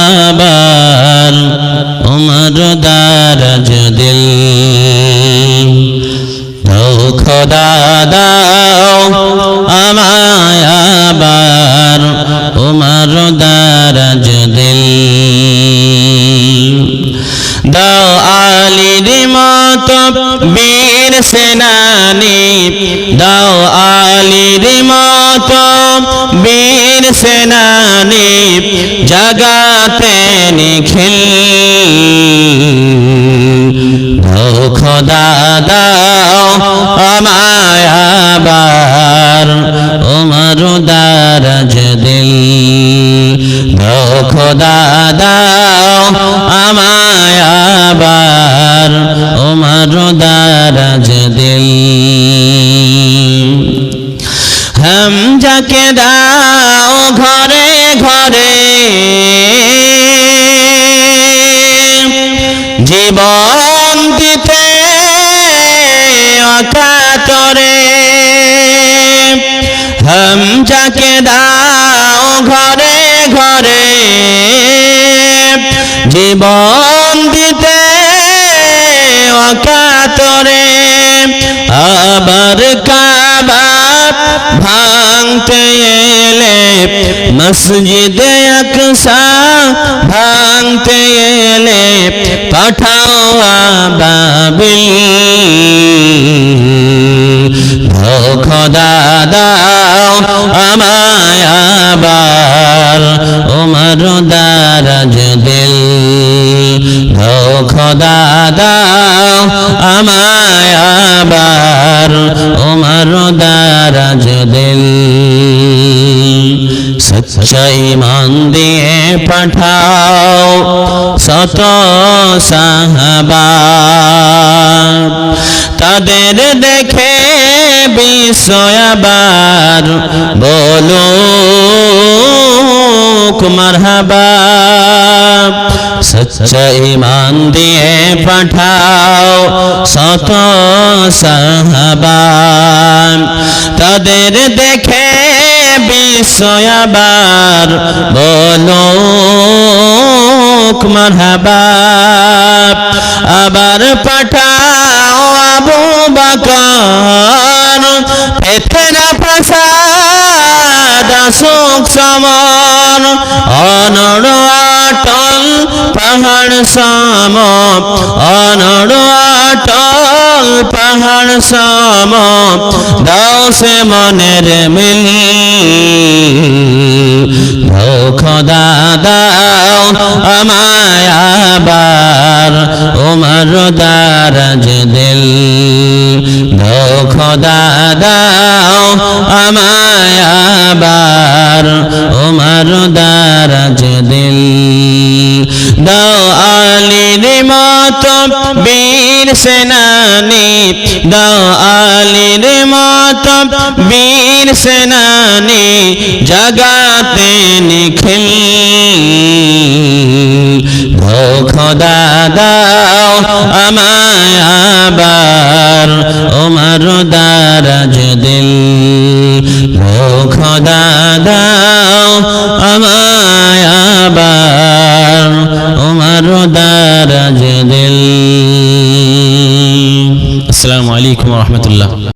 আবার উমর দারাজ দিল দাও খোদা দাও আমায় আবার উমর দারাজ দিল দাও আলীর মতো বীর সেনানী দাও আলীর মতো বীর সেনানী জাগাতে নিখিল দাও খোদা দাও আমায় আবার উমর দারাজ দিল দাও খোদা দাও আমায় আবার উমর দারাজ দিল হামজাকে দাও ঘরে ঘরে জীবন দিতে অকাতরে হামজাকে দাও ঘরে ঘরে জীবন দিতে অকাতরে আবার কাবা ভাঙতে এলে মসজিদে আকসা ভাঙতে এলে পাঠাও আবাবিল দাও খোদা দাও আমায় আবার উমর দারাজ দিল দাও খোদা দাও আমায় আবার উমর দারাজ দিল সচ্চা ঈমান দিয়ে পাঠাও শত সাহাবা তাদের দেখে বিস্ময় আবার বলুক মারহাবা সচ্চা ঈমান দিয়ে পাঠাও শত সাহাবা তাদের দেখে বিস্ময় আবার বলুক মারহাবা আবার পাঠাও আবু বকর পেতেনা প্রসাদ সুখ সমর অনড় অটল পাহাড় সম অনড় অটল পাহাড় সম দাও সে মনের মিল দাও খোদা দাও আমায় আবার উমর দারাজ দিল দাও খোদা দাও আমায় আবার উমর দারাজ দিল দাও আলীর মতো বীর সেনানী দাও আলীর মতো বীর সেনানী জাগাতে নিখিল দাও খোদা দাও আমায় আবার উমর দারাজ দিল দাও খোদা দাও আমায় আবার উমর দারাজ দিল। আসসালামু আলাইকুম ওয়া রাহমাতুল্লাহ।